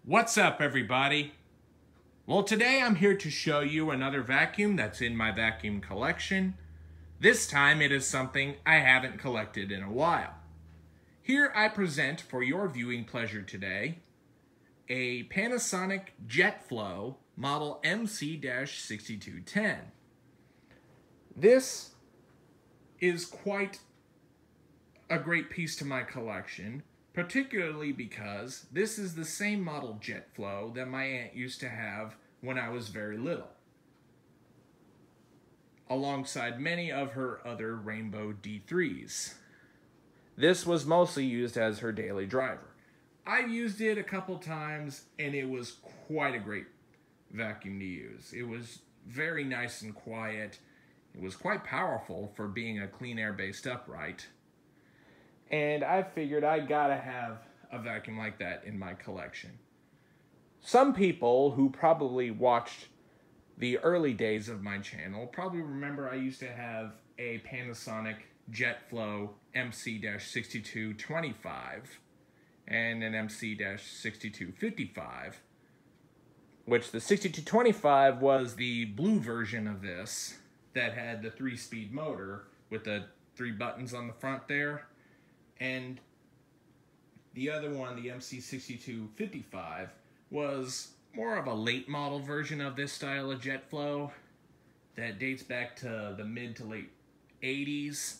What's up, everybody? Well, today I'm here to show you another vacuum that's in my vacuum collection. This time it is something I haven't collected in a while. Here I present for your viewing pleasure today a Panasonic JetFlow model MC-6210. This is quite a great piece to my collection, particularly because this is the same model JetFlow that my aunt used to have when I was very little, alongside many of her other Rainbow D3s. This was mostly used as her daily driver. I've used it a couple times and it was quite a great vacuum to use. It was very nice and quiet. It was quite powerful for being a clean air based upright. And I figured I gotta have a vacuum like that in my collection. Some people who probably watched the early days of my channel probably remember I used to have a Panasonic JetFlow MC-6225 and an MC-6255, which the 6225 was the blue version of this that had the 3-speed motor with the 3 buttons on the front there. And the other one, the MC-6255, was more of a late model version of this style of JetFlow that dates back to the mid to late 80s.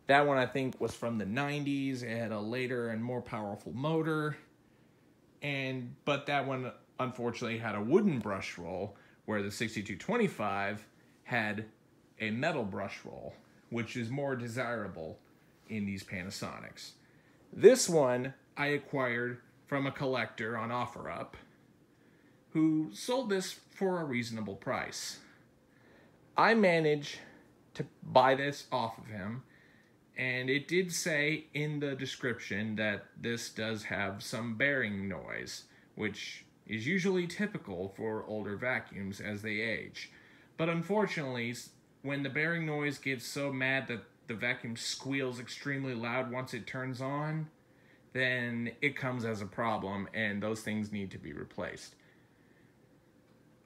That one I think was from the 90s. It had a later and more powerful motor. But that one unfortunately had a wooden brush roll, where the 6225 had a metal brush roll, which is more desirable in these Panasonics. This one I acquired from a collector on OfferUp who sold this for a reasonable price. I managed to buy this off of him, and it did say in the description that this does have some bearing noise, which is usually typical for older vacuums as they age. But unfortunately, when the bearing noise gets so mad that the vacuum squeals extremely loud once it turns on, then it comes as a problem and those things need to be replaced.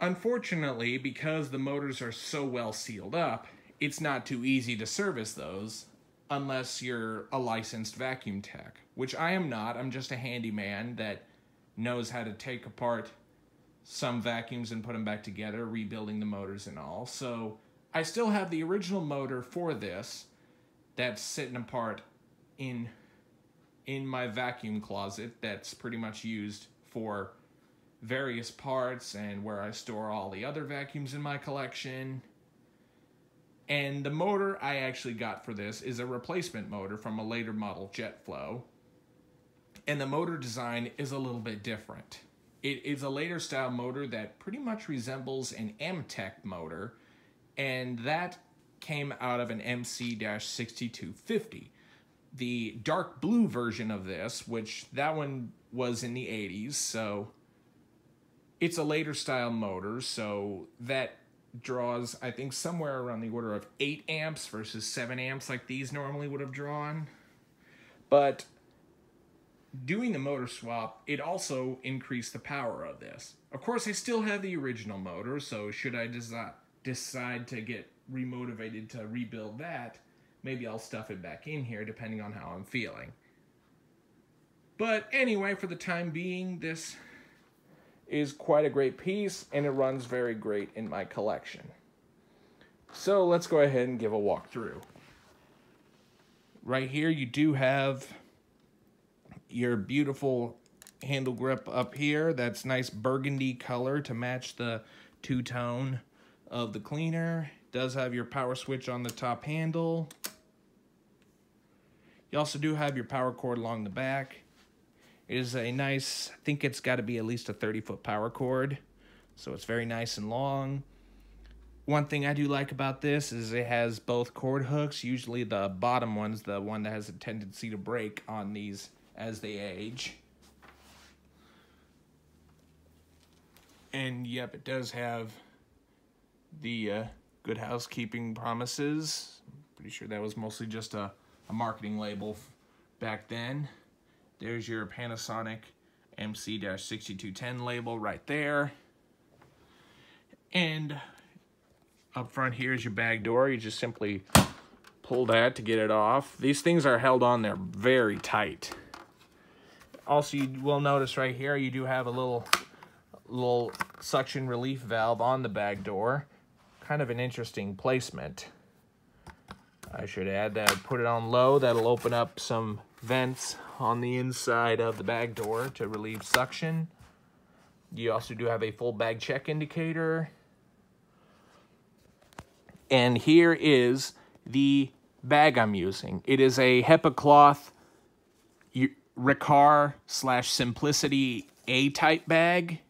Unfortunately, because the motors are so well sealed up, it's not too easy to service those unless you're a licensed vacuum tech, which I am not. I'm just a handyman that knows how to take apart some vacuums and put them back together, rebuilding the motors and all. So I still have the original motor for this that's sitting apart in my vacuum closet that's pretty much used for various parts and where I store all the other vacuums in my collection. And the motor I actually got for this is a replacement motor from a later model JetFlow. And the motor design is a little bit different. It is a later style motor that pretty much resembles an Amtech motor, and that came out of an MC-6250. The dark blue version of this, which that one was in the 80s, so it's a later style motor, so that draws, I think, somewhere around the order of 8 amps versus 7 amps like these normally would have drawn. But doing the motor swap, it also increased the power of this. Of course, I still have the original motor, so should I decide to get remotivated to rebuild that, maybe I'll stuff it back in here depending on how I'm feeling. But anyway, for the time being, this is quite a great piece and it runs very great in my collection. So let's go ahead and give a walkthrough. Right here you do have your beautiful handle grip up here. That's nice burgundy color to match the two-tone of the cleaner. It does have your power switch on the top handle. You also do have your power cord along the back. It is a nice, I think it's got to be at least a 30-foot power cord, so it's very nice and long. One thing I do like about this is it has both cord hooks. Usually the bottom one's the one that has a tendency to break on these as they age. And yep, it does have the Good Housekeeping promises. Pretty sure that was mostly just a marketing label back then. There's your Panasonic MC-6210 label right there. And up front here is your bag door. You just simply pull that to get it off. These things are held on there very tight. Also, you will notice right here, you do have a little suction relief valve on the bag door. Kind of an interesting placement. I should add that I put it on low. That'll open up some vents on the inside of the bag door to relieve suction. You also do have a full bag check indicator. And here is the bag I'm using. It is a HEPA cloth Riccar / Simplicity A-type bag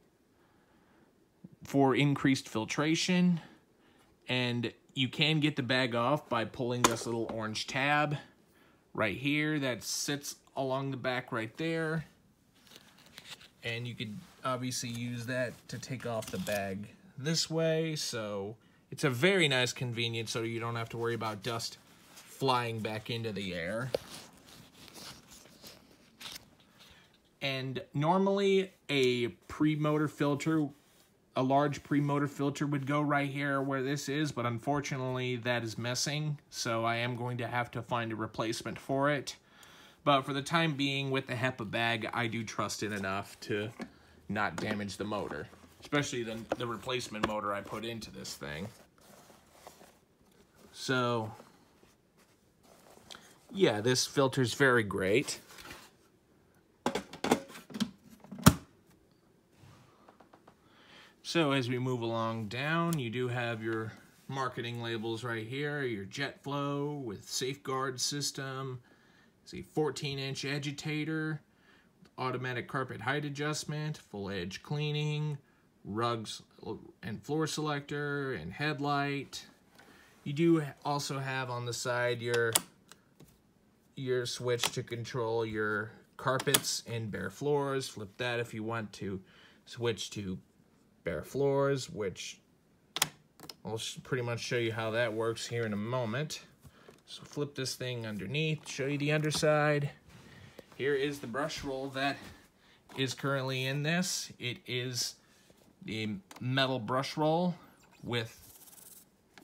for increased filtration. And you can get the bag off by pulling this little orange tab right here that sits along the back right there. And you could obviously use that to take off the bag this way. So it's a very nice convenience, so you don't have to worry about dust flying back into the air. And normally a pre-motor filter, a large pre-motor filter would go right here where this is, but unfortunately that is missing, so I am going to have to find a replacement for it. But for the time being, with the HEPA bag, I do trust it enough to not damage the motor, especially the replacement motor I put into this thing. So yeah, this filter's very great. So as we move along down, you do have your marketing labels right here, your jet flow with safeguard system. It's a 14-inch agitator, automatic carpet height adjustment, full edge cleaning, rugs and floor selector, and headlight. You do also have on the side your switch to control your carpets and bare floors. Flip that if you want to switch to bare floors, which I'll pretty much show you how that works here in a moment. So flip this thing underneath, show you the underside. Here is the brush roll that is currently in this. It is the metal brush roll with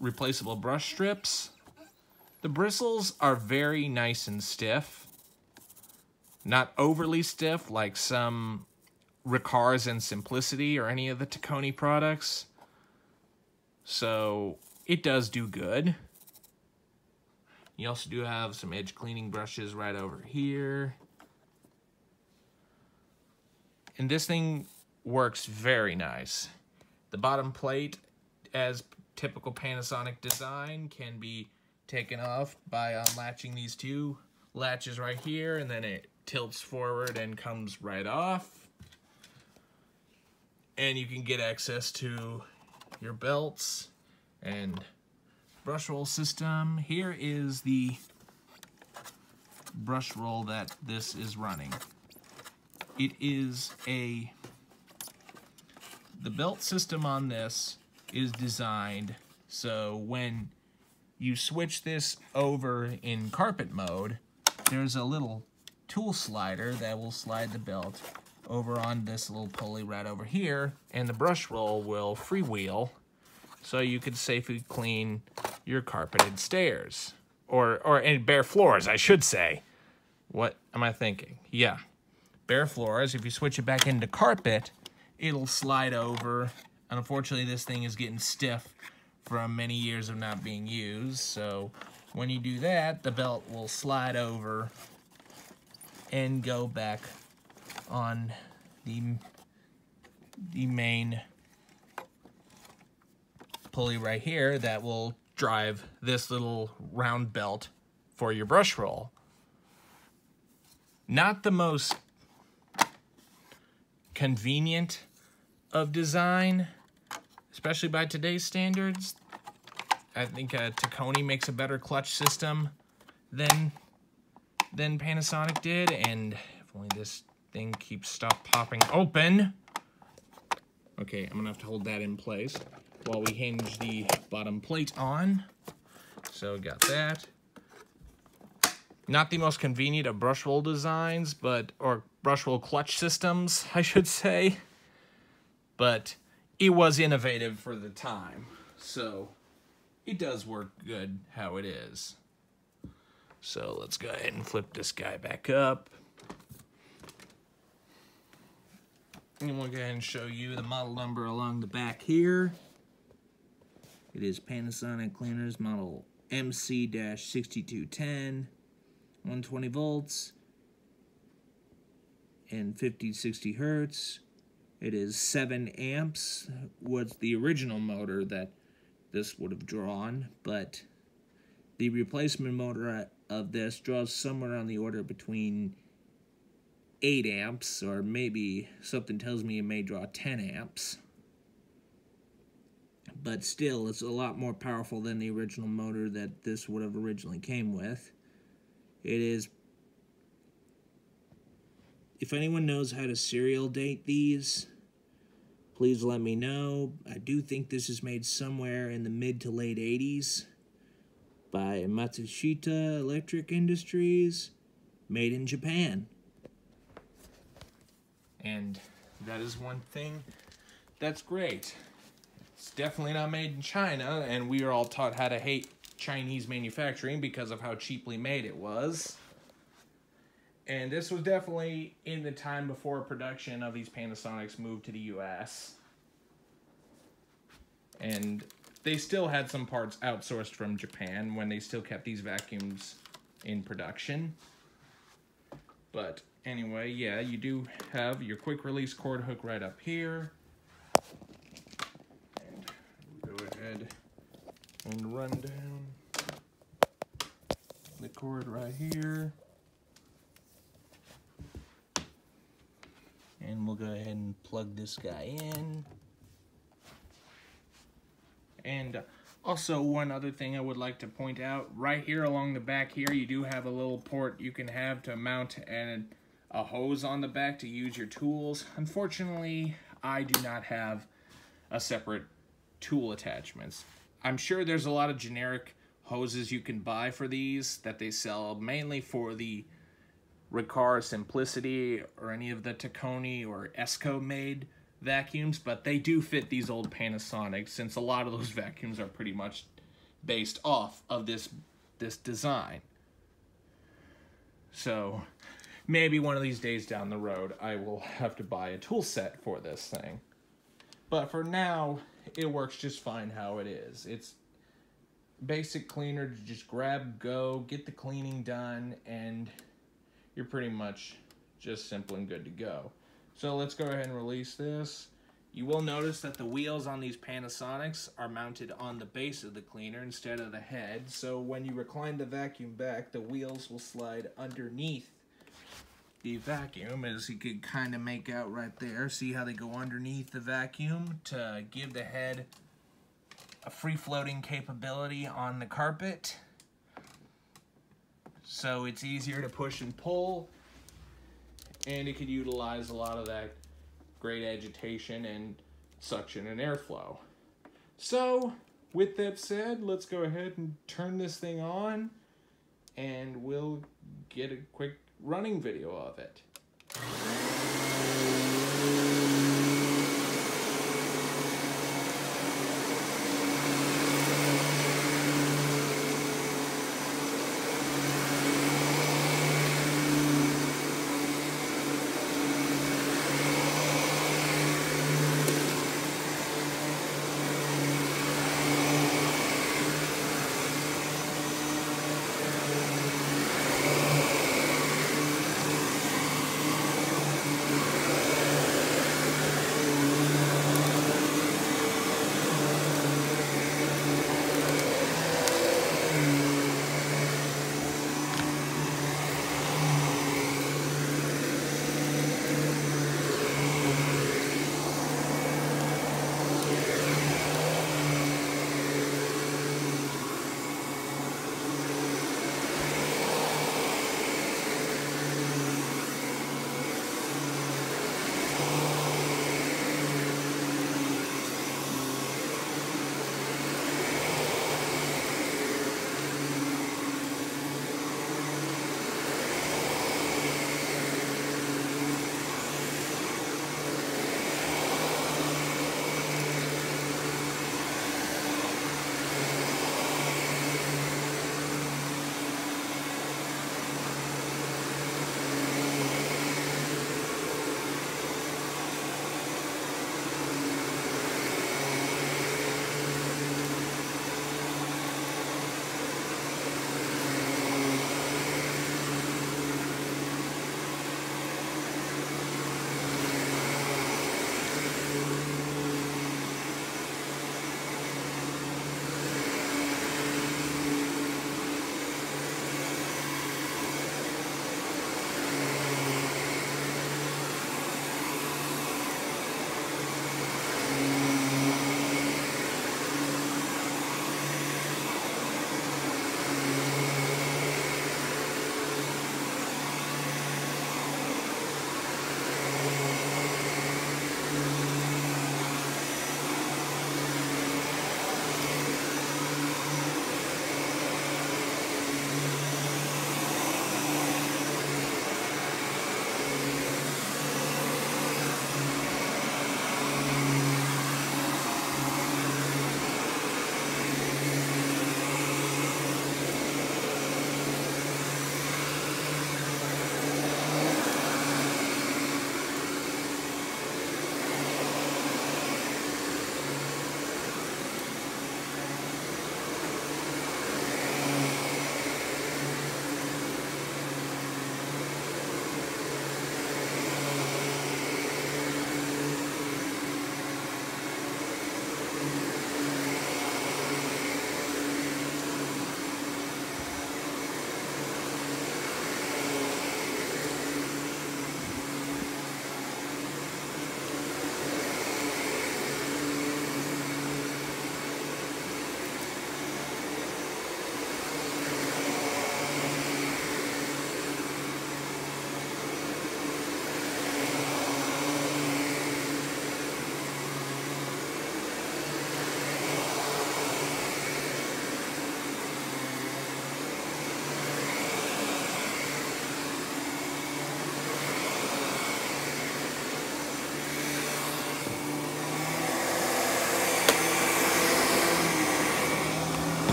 replaceable brush strips. The bristles are very nice and stiff. Not overly stiff like some Riccars and Simplicity or any of the Taconi products. So it does do good. You also do have some edge cleaning brushes right over here. And this thing works very nice. The bottom plate, as typical Panasonic design, can be taken off by unlatching these two latches right here, and then it tilts forward and comes right off. And you can get access to your belts and brush roll system. Here is the brush roll that this is running. It is the belt system on this is designed so when you switch this over in carpet mode, there's a little tool slider that will slide the belt over on this little pulley right over here, and the brush roll will freewheel so you could safely clean your carpeted stairs. Or bare floors, I should say. What am I thinking? Yeah, bare floors. If you switch it back into carpet, it'll slide over. And unfortunately, this thing is getting stiff from many years of not being used. So when you do that, the belt will slide over and go back on the main pulley right here that will drive this little round belt for your brush roll. Not the most convenient of design, especially by today's standards. I think Taconi makes a better clutch system than Panasonic did, and if only this thing keeps popping open. Okay, I'm gonna have to hold that in place while we hinge the bottom plate on. So got that. Not the most convenient of brush roll designs, or brush wheel clutch systems, I should say. But it was innovative for the time, so it does work good how it is. So let's go ahead and flip this guy back up. And we'll go ahead and show you the model number along the back here. It is Panasonic cleaners model MC-6210, 120 volts, and 50-60 hertz. It is 7 amps, was the original motor that this would have drawn, but the replacement motor of this draws somewhere on the order between 8 amps, or maybe something tells me it may draw 10 amps. But still, it's a lot more powerful than the original motor that this would have originally came with. It is, if anyone knows how to serial date these, please let me know. I do think this is made somewhere in the mid to late 80s by Matsushita Electric Industries, made in Japan. And that is one thing that's great. It's definitely not made in China, and we are all taught how to hate Chinese manufacturing because of how cheaply made it was. And this was definitely in the time before production of these Panasonics moved to the US. And they still had some parts outsourced from Japan when they still kept these vacuums in production. But anyway, yeah, you do have your quick release cord hook right up here. And we'll go ahead and run down the cord right here. And we'll go ahead and plug this guy in. And also, one other thing I would like to point out, right here along the back here, you do have a little port you can have to mount a hose on the back to use your tools. Unfortunately, I do not have a separate tool attachments. I'm sure there's a lot of generic hoses you can buy for these that they sell mainly for the Riccar Simplicity or any of the Taconi or Esco made vacuums, but they do fit these old Panasonics, since a lot of those vacuums are pretty much based off of this design. So maybe one of these days down the road I will have to buy a tool set for this thing. But for now, it works just fine how it is. It's basic cleaner to just grab, go, get the cleaning done, and you're pretty much just simple and good to go. So let's go ahead and release this. You will notice that the wheels on these Panasonics are mounted on the base of the cleaner instead of the head. So when you recline the vacuum back, the wheels will slide underneath the vacuum, as you can kind of make out right there. See how they go underneath the vacuum to give the head a free-floating capability on the carpet. So it's easier to push and pull, and it could utilize a lot of that great agitation and suction and airflow. So with that said, let's go ahead and turn this thing on, and we'll get a quick running video of it.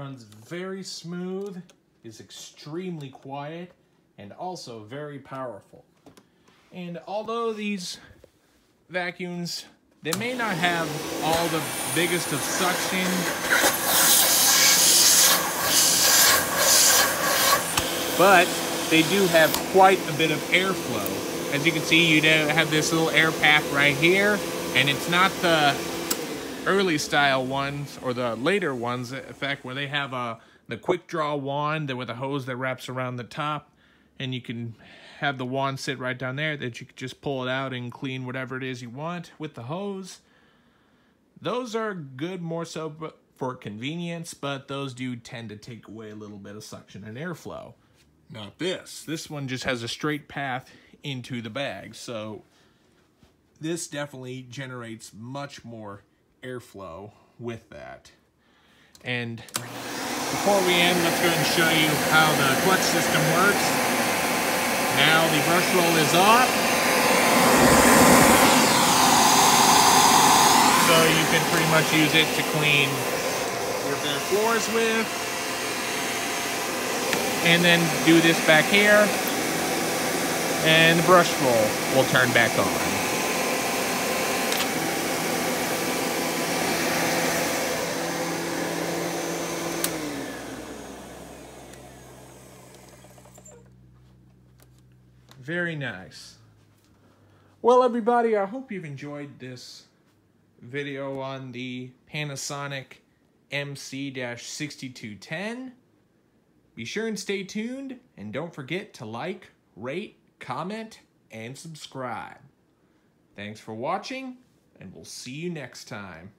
runs very smooth, is extremely quiet, and also very powerful. And although these vacuums, they may not have all the biggest of suction, but they do have quite a bit of airflow. As you can see, you have this little air path right here, and it's not the early style ones or the later ones, in fact, where they have the quick draw wand with a hose that wraps around the top, and you can have the wand sit right down there that you can just pull it out and clean whatever it is you want with the hose. Those are good more so for convenience, but those do tend to take away a little bit of suction and airflow. Not this. This one just has a straight path into the bag, so this definitely generates much more airflow with that. And before we end, let's go ahead and show you how the clutch system works. Now the brush roll is off, so you can pretty much use it to clean your bare floors with. And then do this back here, and the brush roll will turn back on. Very nice. Well, everybody, I hope you've enjoyed this video on the Panasonic MC-6210. Be sure and stay tuned, and don't forget to like, rate, comment, and subscribe. Thanks for watching, and we'll see you next time.